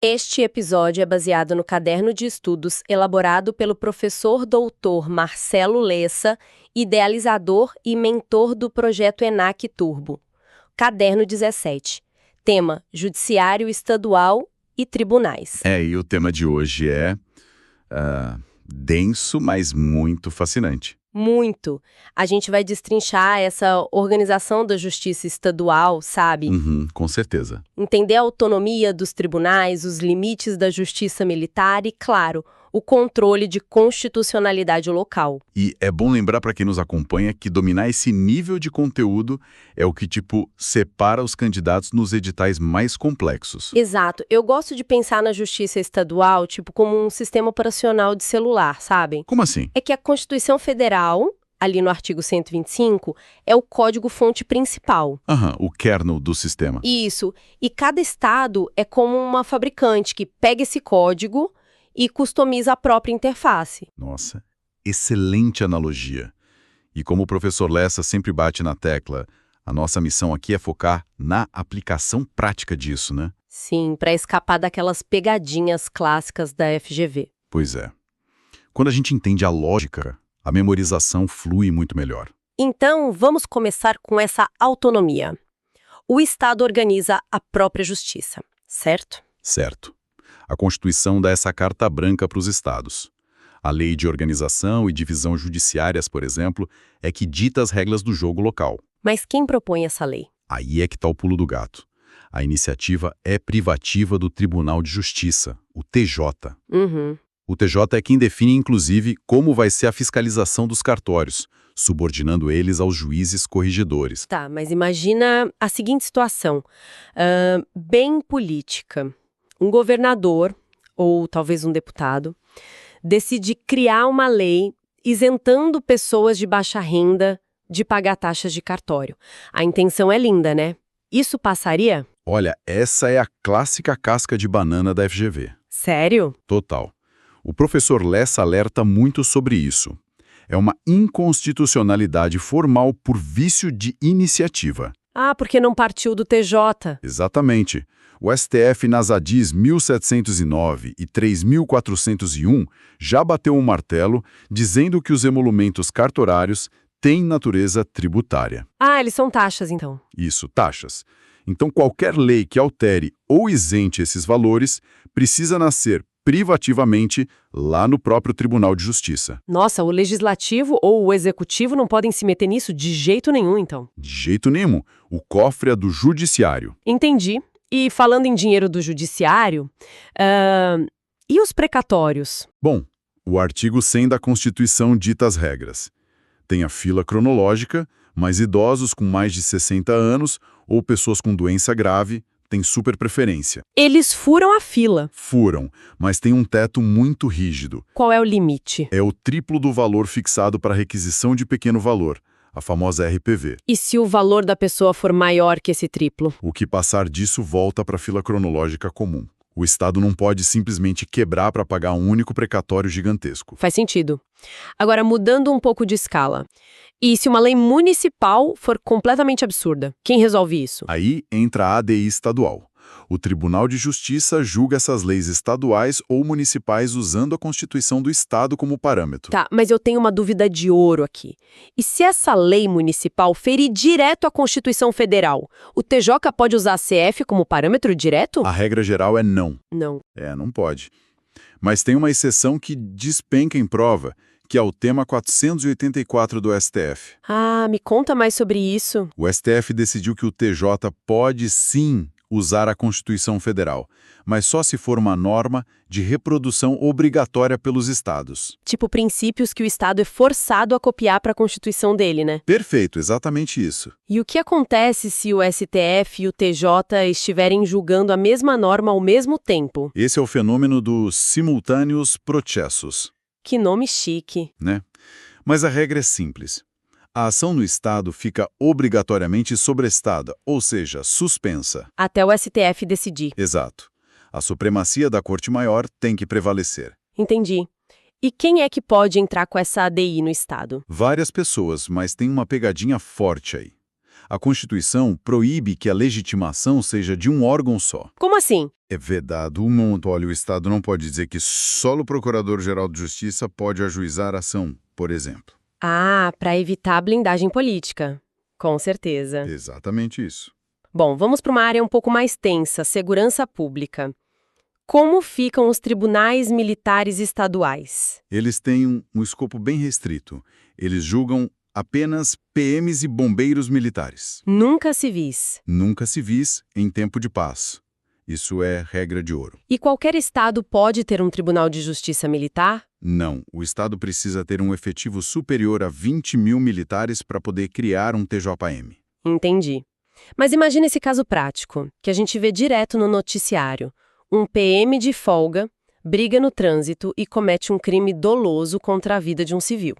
Este episódio é baseado no caderno de estudos elaborado pelo professor doutor Marcelo Lessa, idealizador e mentor do projeto ENAC Turbo. Caderno 17. Tema: Judiciário Estadual e Tribunais. E o tema de hoje é denso, mas muito fascinante. Muito. A gente vai destrinchar essa organização da justiça estadual, sabe? Com certeza. Entender a autonomia dos tribunais, os limites da justiça militar e, claro, o controle de constitucionalidade local. E é bom lembrar para quem nos acompanha que dominar esse nível de conteúdo é o que, separa os candidatos nos editais mais complexos. Exato. Eu gosto de pensar na justiça estadual, como um sistema operacional de celular, sabem? Como assim? É que a Constituição Federal, ali no artigo 125, é o código-fonte principal. O kernel do sistema. Isso. E cada estado é como uma fabricante que pega esse código e customiza a própria interface. Nossa, excelente analogia. E como o professor Lessa sempre bate na tecla, a nossa missão aqui é focar na aplicação prática disso, né? Sim, para escapar daquelas pegadinhas clássicas da FGV. Pois é. Quando a gente entende a lógica, a memorização flui muito melhor. Então, vamos começar com essa autonomia. O Estado organiza a própria justiça, certo? Certo. A Constituição dá essa carta branca para os estados. A Lei de Organização e Divisão Judiciárias, por exemplo, é que dita as regras do jogo local. Mas quem propõe essa lei? Aí é que está o pulo do gato. A iniciativa é privativa do Tribunal de Justiça, o TJ. O TJ é quem define, inclusive, como vai ser a fiscalização dos cartórios, subordinando eles aos juízes corregedores. Tá, mas imagina a seguinte situação, bem política. Um governador, ou talvez um deputado, decide criar uma lei isentando pessoas de baixa renda de pagar taxas de cartório. A intenção é linda, né? Isso passaria? Olha, essa é a clássica casca de banana da FGV. Sério? Total. O professor Lessa alerta muito sobre isso. É uma inconstitucionalidade formal por vício de iniciativa. Ah, porque não partiu do TJ. Exatamente. O STF nas ADIs 1709 e 3401 já bateu um martelo dizendo que os emolumentos cartorários têm natureza tributária. Ah, eles são taxas, então. Isso, taxas. Então, qualquer lei que altere ou isente esses valores precisa nascer privativamente lá no próprio Tribunal de Justiça. Nossa, o legislativo ou o executivo não podem se meter nisso de jeito nenhum, então. De jeito nenhum. O cofre é do judiciário. Entendi. E falando em dinheiro do judiciário, e os precatórios? Bom, o artigo 100 da Constituição dita as regras. Tem a fila cronológica, mas idosos com mais de 60 anos ou pessoas com doença grave têm super preferência. Eles furam a fila. Furam, mas tem um teto muito rígido. Qual é o limite? É o triplo do valor fixado para requisição de pequeno valor, a famosa RPV. E se o valor da pessoa for maior que esse triplo? O que passar disso volta para a fila cronológica comum. O Estado não pode simplesmente quebrar para pagar um único precatório gigantesco. Faz sentido. Agora, mudando um pouco de escala. E se uma lei municipal for completamente absurda? Quem resolve isso? Aí entra a ADI estadual. O Tribunal de Justiça julga essas leis estaduais ou municipais usando a Constituição do Estado como parâmetro. Tá, mas eu tenho uma dúvida de ouro aqui. E se essa lei municipal ferir direto a Constituição Federal, o TJ pode usar a CF como parâmetro direto? A regra geral é não. Não. Não pode. Mas tem uma exceção que despenca em prova, que é o tema 484 do STF. Ah, me conta mais sobre isso. O STF decidiu que o TJ pode sim usar a Constituição Federal, mas só se for uma norma de reprodução obrigatória pelos estados. Tipo princípios que o Estado é forçado a copiar para a Constituição dele, né? Perfeito, exatamente isso. E o que acontece se o STF e o TJ estiverem julgando a mesma norma ao mesmo tempo? Esse é o fenômeno dos simultâneos processos. Que nome chique. Né? Mas a regra é simples. A ação no Estado fica obrigatoriamente sobrestada, ou seja, suspensa. Até o STF decidir. Exato. A supremacia da Corte Maior tem que prevalecer. Entendi. E quem é que pode entrar com essa ADI no Estado? Várias pessoas, mas tem uma pegadinha forte aí. A Constituição proíbe que a legitimação seja de um órgão só. Como assim? É vedado o monopólio. O Estado não pode dizer que só o Procurador-Geral de Justiça pode ajuizar a ação, por exemplo. Ah, para evitar a blindagem política. Com certeza. Exatamente isso. Bom, vamos para uma área um pouco mais tensa, segurança pública. Como ficam os tribunais militares estaduais? Eles têm um escopo bem restrito. Eles julgam apenas PMs e bombeiros militares. Nunca civis. Nunca civis em tempo de paz. Isso é regra de ouro. E qualquer estado pode ter um tribunal de justiça militar? Não, o Estado precisa ter um efetivo superior a 20 mil militares para poder criar um TJM. Entendi. Mas imagina esse caso prático, que a gente vê direto no noticiário. Um PM de folga briga no trânsito e comete um crime doloso contra a vida de um civil.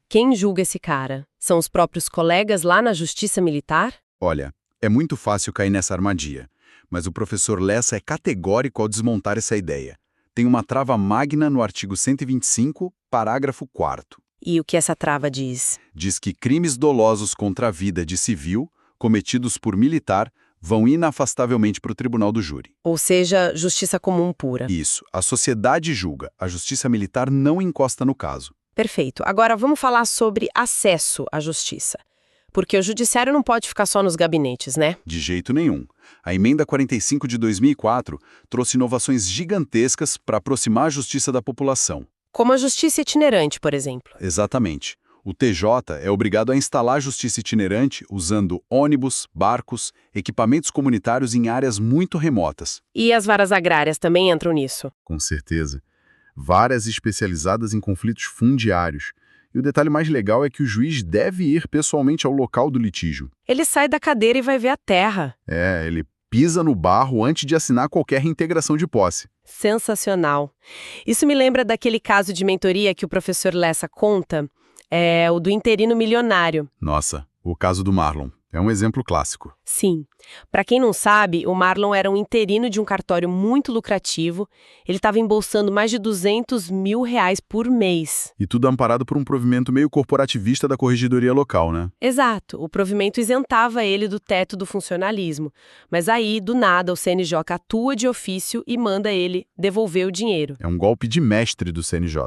Quem julga esse cara? São os próprios colegas lá na Justiça Militar? Olha, é muito fácil cair nessa armadilha, mas o professor Lessa é categórico ao desmontar essa ideia. Tem uma trava magna no artigo 125, parágrafo 4º. E o que essa trava diz? Diz que crimes dolosos contra a vida de civil, cometidos por militar, vão inafastavelmente para o tribunal do júri. Ou seja, justiça comum pura. Isso. A sociedade julga. A justiça militar não encosta no caso. Perfeito. Agora vamos falar sobre acesso à justiça. Porque o judiciário não pode ficar só nos gabinetes, né? De jeito nenhum. A Emenda 45 de 2004 trouxe inovações gigantescas para aproximar a justiça da população. Como a justiça itinerante, por exemplo. Exatamente. O TJ é obrigado a instalar justiça itinerante usando ônibus, barcos, equipamentos comunitários em áreas muito remotas. E as varas agrárias também entram nisso? Com certeza. Varas especializadas em conflitos fundiários. E o detalhe mais legal é que o juiz deve ir pessoalmente ao local do litígio. Ele sai da cadeira e vai ver a terra. Ele pisa no barro antes de assinar qualquer reintegração de posse. Sensacional. Isso me lembra daquele caso de mentoria que o professor Lessa conta. É o do interino milionário. Nossa, o caso do Marlon. É um exemplo clássico. Sim. Para quem não sabe, o Marlon era um interino de um cartório muito lucrativo. Ele estava embolsando mais de R$200 mil por mês. E tudo amparado por um provimento meio corporativista da corregedoria local, né? Exato. O provimento isentava ele do teto do funcionalismo. Mas aí, do nada, o CNJ atua de ofício e manda ele devolver o dinheiro. É um golpe de mestre do CNJ.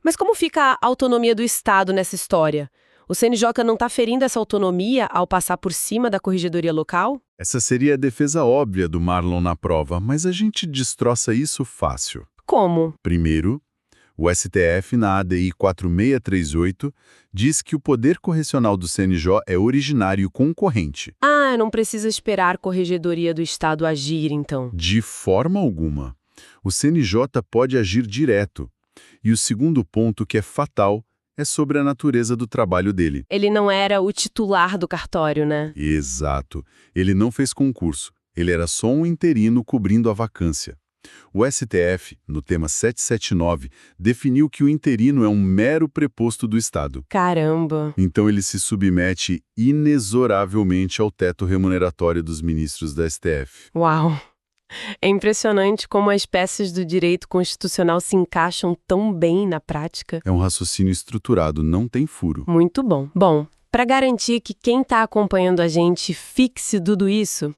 Mas como fica a autonomia do Estado nessa história? O CNJ não está ferindo essa autonomia ao passar por cima da corregedoria local? Essa seria a defesa óbvia do Marlon na prova, mas a gente destroça isso fácil. Como? Primeiro, o STF, na ADI 4638, diz que o poder correcional do CNJ é originário e concorrente. Ah, não precisa esperar a corregedoria do Estado agir, então. De forma alguma. O CNJ pode agir direto. E o segundo ponto, que é fatal, é sobre a natureza do trabalho dele. Ele não era o titular do cartório, né? Exato. Ele não fez concurso. Ele era só um interino cobrindo a vacância. O STF, no tema 779, definiu que o interino é um mero preposto do Estado. Caramba! Então ele se submete inexoravelmente ao teto remuneratório dos ministros da STF. Uau! É impressionante como as peças do direito constitucional se encaixam tão bem na prática. É um raciocínio estruturado, não tem furo. Muito bom. Bom, para garantir que quem está acompanhando a gente fixe tudo isso,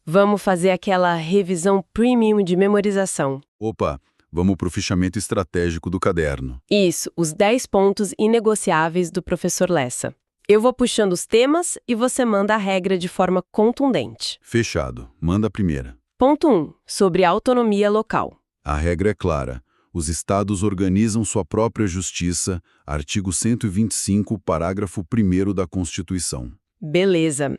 vamos fazer aquela revisão premium de memorização. Opa, vamos para o fichamento estratégico do caderno. Isso, os 10 pontos inegociáveis do professor Lessa. Eu vou puxando os temas e você manda a regra de forma contundente. Fechado. Manda a primeira. Ponto 1. Sobre a autonomia local. A regra é clara. Os estados organizam sua própria justiça, artigo 125, parágrafo 1º da Constituição. Beleza.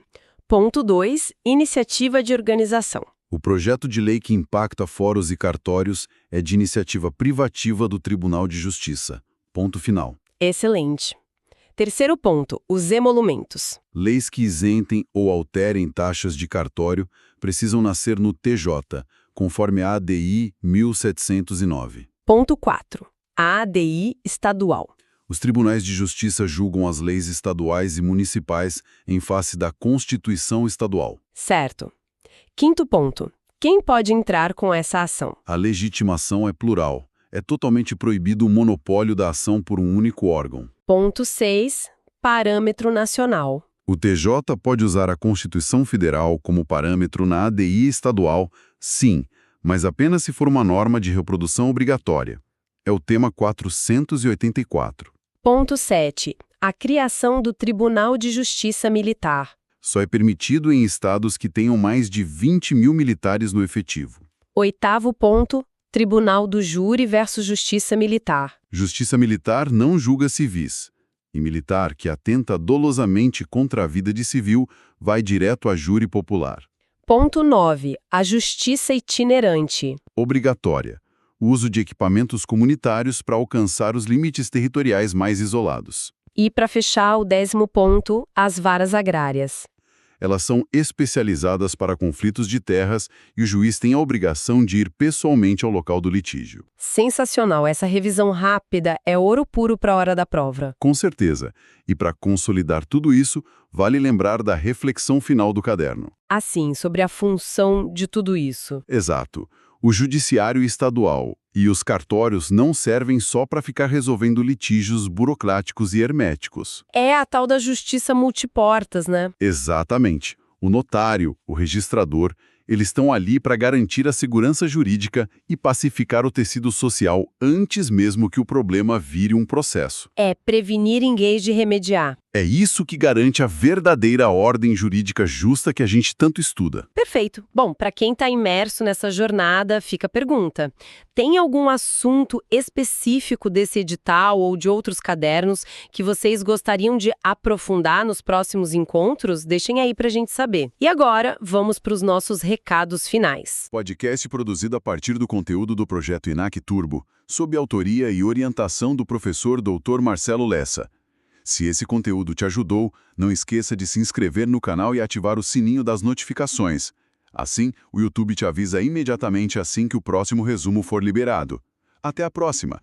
Ponto 2. Iniciativa de organização. O projeto de lei que impacta fóruns e cartórios é de iniciativa privativa do Tribunal de Justiça. Ponto final. Excelente. Terceiro ponto, os emolumentos. Leis que isentem ou alterem taxas de cartório precisam nascer no TJ, conforme a ADI 1709. Ponto 4, a ADI estadual. Os tribunais de justiça julgam as leis estaduais e municipais em face da Constituição estadual. Certo. Quinto ponto, quem pode entrar com essa ação? A legitimação é plural. É totalmente proibido o monopólio da ação por um único órgão. Ponto 6, parâmetro nacional. O TJ pode usar a Constituição Federal como parâmetro na ADI estadual, sim, mas apenas se for uma norma de reprodução obrigatória. É o tema 484. Ponto 7. A criação do Tribunal de Justiça Militar. Só é permitido em estados que tenham mais de 20 mil militares no efetivo. 8º ponto. Tribunal do Júri versus Justiça Militar. Justiça militar não julga civis. E militar que atenta dolosamente contra a vida de civil vai direto a júri popular. Ponto 9. A Justiça Itinerante. Obrigatória. O uso de equipamentos comunitários para alcançar os limites territoriais mais isolados. E, para fechar, o 10º ponto, as varas agrárias. Elas são especializadas para conflitos de terras e o juiz tem a obrigação de ir pessoalmente ao local do litígio. Sensacional, essa revisão rápida é ouro puro para a hora da prova. Com certeza. E para consolidar tudo isso, vale lembrar da reflexão final do caderno. Assim, sobre a função de tudo isso. Exato. O judiciário estadual e os cartórios não servem só para ficar resolvendo litígios burocráticos e herméticos. É a tal da justiça multiportas, né? Exatamente. O notário, o registrador, eles estão ali para garantir a segurança jurídica e pacificar o tecido social antes mesmo que o problema vire um processo. É prevenir em vez de remediar. É isso que garante a verdadeira ordem jurídica justa que a gente tanto estuda. Perfeito. Bom, para quem está imerso nessa jornada, fica a pergunta. Tem algum assunto específico desse edital ou de outros cadernos que vocês gostariam de aprofundar nos próximos encontros? Deixem aí para a gente saber. E agora, vamos para os nossos recados finais. Podcast produzido a partir do conteúdo do projeto INAC Turbo, sob autoria e orientação do professor Dr. Marcelo Lessa. Se esse conteúdo te ajudou, não esqueça de se inscrever no canal e ativar o sininho das notificações. Assim, o YouTube te avisa imediatamente assim que o próximo resumo for liberado. Até a próxima!